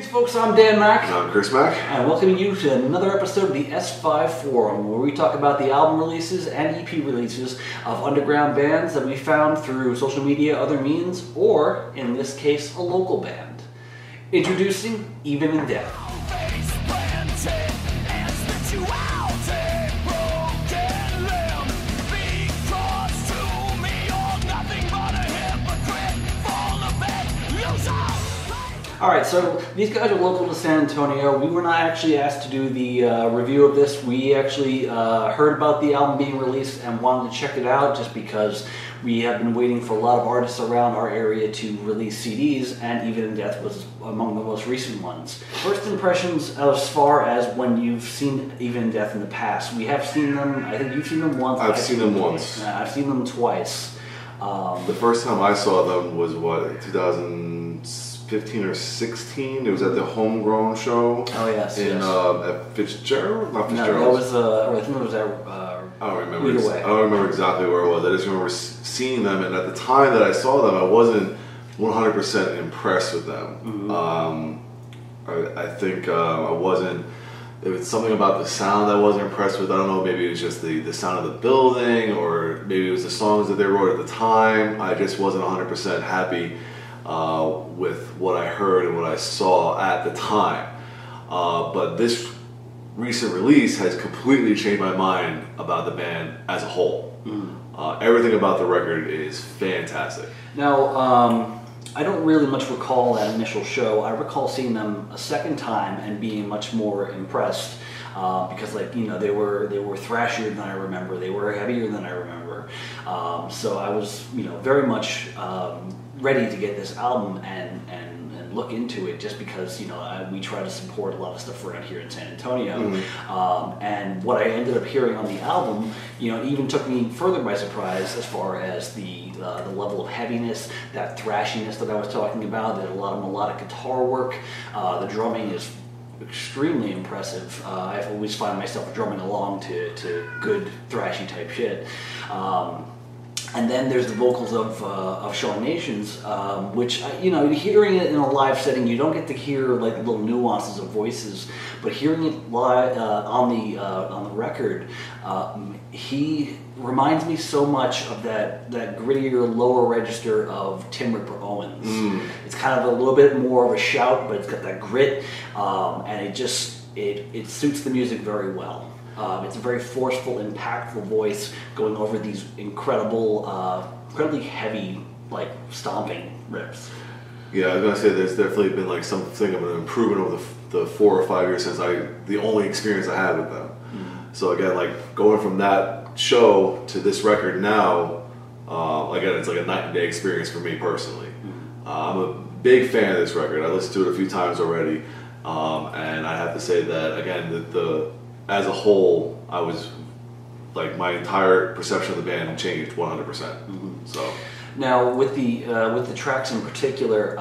Greetings folks, I'm Dan Mack. And I'm Chris Mack. And welcoming you to another episode of the S5 Forum, where we talk about the album releases and EP releases of underground bands that we found through social media, other means, or, in this case, a local band. Introducing Even in Death. Alright, so these guys are local to San Antonio. We were not actually asked to do the review of this. We actually heard about the album being released and wanted to check it out just because we have been waiting for a lot of artists around our area to release CDs, and Even in Death was among the most recent ones. First impressions as far as when you've seen Even in Death in the past. We have seen them, I think you've seen them once. I've seen them once. I've seen them twice. The first time I saw them was, what, 2015 or 16? It was at the Homegrown show. Oh, yes. At Fitzgerald? Not Fitzgerald. No, that was, I think it was at, I don't remember. Either way. I don't remember exactly where it was. I just remember seeing them, and at the time that I saw them, I wasn't 100% impressed with them. Mm-hmm. I think I wasn't. There was something about the sound I wasn't impressed with. I don't know, maybe it was just the sound of the building, or maybe it was the songs that they wrote at the time. I just wasn't 100% happy with what I heard and what I saw at the time. But this recent release has completely changed my mind about the band as a whole. Everything about the record is fantastic. Now, I don't really much recall that initial show. I recall seeing them a second time and being much more impressed because, like, you know, they were thrashier than I remember. They were heavier than I remember. So I was, you know, very much ready to get this album and look into it, just because, you know, we try to support a lot of stuff around here in San Antonio. Mm-hmm. And what I ended up hearing on the album, you know, even took me further by surprise as far as the level of heaviness, that thrashiness that I was talking about. There's a lot of melodic guitar work. The drumming is extremely impressive. I've always found myself drumming along to good thrashy type shit. And then there's the vocals of Sean Nations, which, you know, hearing it in a live setting, you don't get to hear like little nuances of voices, but hearing it live on the record, he reminds me so much of that grittier lower register of Tim Ripper Owens. It's kind of a little bit more of a shout, but it's got that grit, and it suits the music very well. It's a very forceful, impactful voice going over these incredibly heavy, like, stomping riffs. Yeah, I was gonna say there's definitely been like something of an improvement over the 4 or 5 years since the only experience I had with them. So again, like, going from that show to this record now, again, it's like a night and day experience for me personally. I'm a big fan of this record. I listened to it a few times already, and I have to say that again, as a whole, I was like, my entire perception of the band changed 100%. So now with the tracks in particular,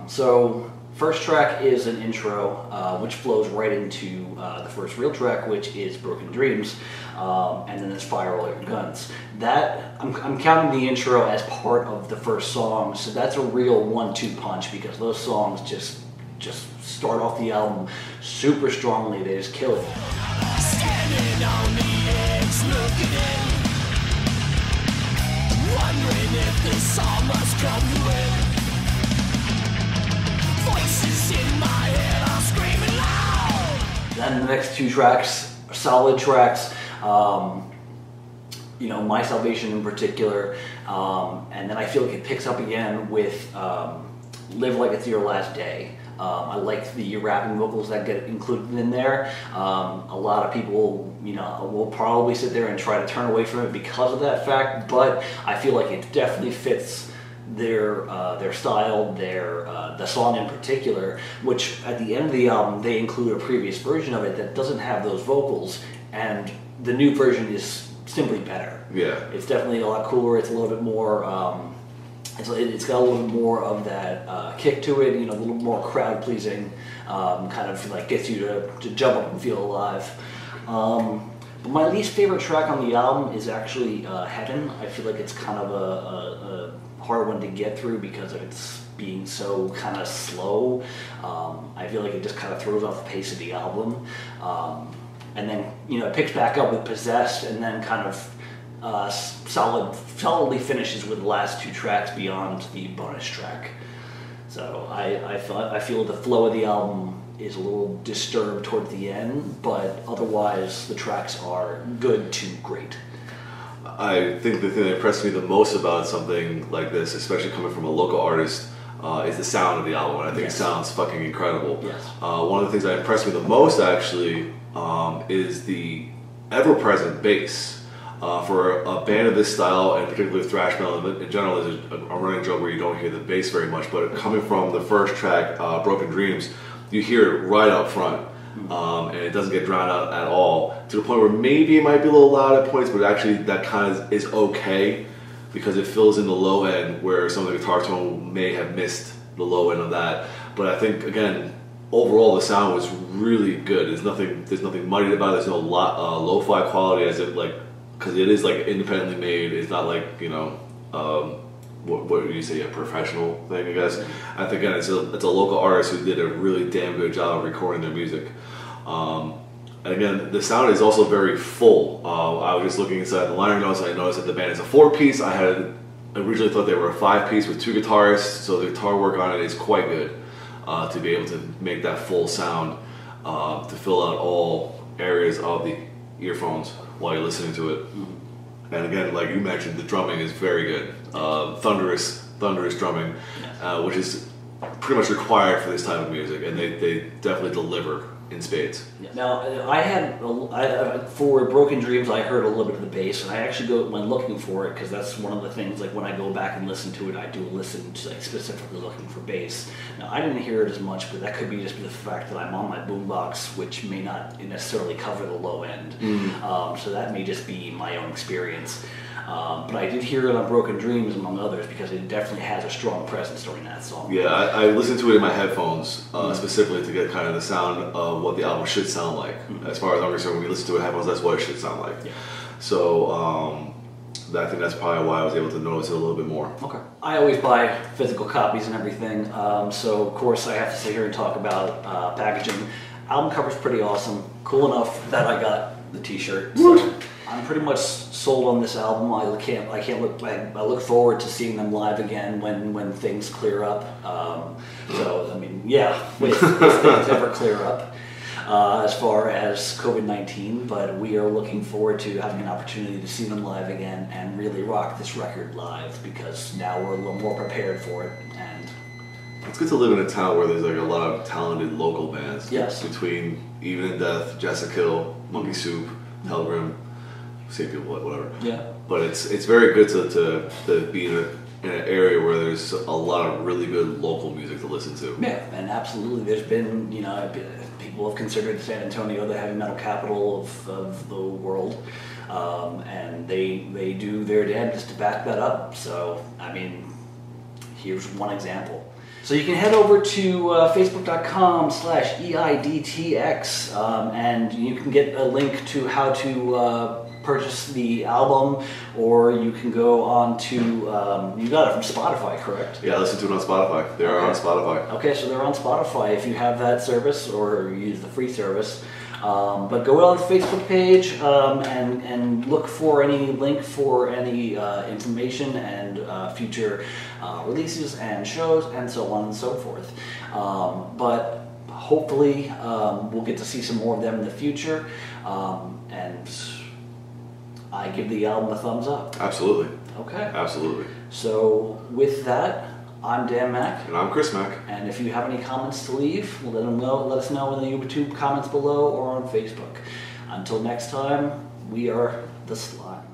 so first track is an intro, which flows right into the first real track, which is Broken Dreams, and then there's Fire All Your Guns. That I'm counting the intro as part of the first song, so that's a real 1-2 punch, because those songs just start off the album super strongly. They just kill it. Standing on the edge, looking in, wondering if this all must come to end. Voices in my head are screaming loud. Then the next 2 tracks are solid tracks. You know, My Salvation in particular, and then I feel like it picks up again with Live Like It's Your Last Day. I like the rapping vocals that get included in there. A lot of people, you know, will probably sit there and try to turn away from it because of that fact, but I feel like it definitely fits their style, the song in particular, which at the end of the album they include a previous version of it that doesn't have those vocals, and the new version is simply better. Yeah, it's definitely a lot cooler. It's a little bit more. It's got a little bit more of that kick to it, you know, a little more crowd pleasing, kind of like gets you to jump up and feel alive. But my least favorite track on the album is actually Heaven. I feel like it's kind of a hard one to get through because of its being so kind of slow. I feel like it just kind of throws off the pace of the album. And then, it picks back up with Possessed, and then kind of solidly finishes with the last 2 tracks beyond the bonus track. So I feel the flow of the album is a little disturbed toward the end, but otherwise the tracks are good to great. I think the thing that impressed me the most about something like this, especially coming from a local artist, is the sound of the album. And I think it sounds fucking incredible. Yes. One of the things that impressed me the most, actually, is the ever-present bass. For a band of this style, and particularly thrash metal in general, there's a running joke where you don't hear the bass very much, but coming from the first track, Broken Dreams, you hear it right up front, and it doesn't get drowned out at all, to the point where maybe it might be a little loud at points, but actually that kind of is okay, because it fills in the low end where some of the guitar tone may have missed the low end of that. But I think, again, overall the sound was really good. There's nothing muddied about it. There's no lo-fi quality, as it because it is independently made. It's not like what would you say, a professional thing, I guess. I think, again, it's a local artist who did a really damn good job of recording their music. And again, the sound is also very full. I was just looking inside the liner notes, and I noticed that the band is a 4-piece. I had originally thought they were a 5-piece with 2 guitarists, so the guitar work on it is quite good to be able to make that full sound, to fill out all areas of the earphones while you're listening to it. And again, like you mentioned, the drumming is very good. Thunderous drumming, which is pretty much required for this type of music, and they definitely deliver in spades. Now, for Broken Dreams, I heard a little bit of the bass, and I actually when looking for it, because that's one of the things, when I go back and listen to it, I do listen to, specifically looking for bass. Now, I didn't hear it as much, but that could be just the fact that I'm on my boombox, which may not necessarily cover the low end. So that may just be my own experience. But I did hear it on Broken Dreams, among others, because it definitely has a strong presence during that song. Yeah, I listened to it in my headphones, specifically to get kind of the sound of what the album should sound like. As far as I'm concerned, when we listen to it in headphones, that's what it should sound like. Yeah. So I think that's probably why I was able to notice it a little bit more. Okay. I always buy physical copies and everything, so of course I have to sit here and talk about packaging. Album cover's pretty awesome. Cool enough that I got the t-shirt. So I'm pretty much sold on this album. I look forward to seeing them live again when things clear up. So I mean, yeah, if things ever clear up as far as COVID-19, but we are looking forward to having an opportunity to see them live again and really rock this record live, because now we're a little more prepared for it. And it's good to live in a town where there's a lot of talented local bands. Yes. Between Even in Death, Jessica Kill, Monkey Soup, Helgrim, St. People, whatever. Yeah. But it's very good to be in an area where there's a lot of really good local music to listen to. Yeah, and absolutely. There's been, people have considered San Antonio the heavy metal capital of the world, and they do their damnedest to back that up. So, I mean, here's one example. So you can head over to facebook.com/EIDTX, and you can get a link to how to purchase the album, or you can go on to, you got it from Spotify, correct? Yeah, listen to it on Spotify. They are on Spotify. Okay, so they're on Spotify if you have that service or use the free service. But go on the Facebook page and look for any link for any information and future releases and shows and so on and so forth. But hopefully we'll get to see some more of them in the future. And I give the album a thumbs up. Absolutely. Okay. Absolutely. So with that, I'm Dan Mack. And I'm Chris Mack. And if you have any comments to leave, let us know in the YouTube comments below or on Facebook. Until next time, we are The Slime.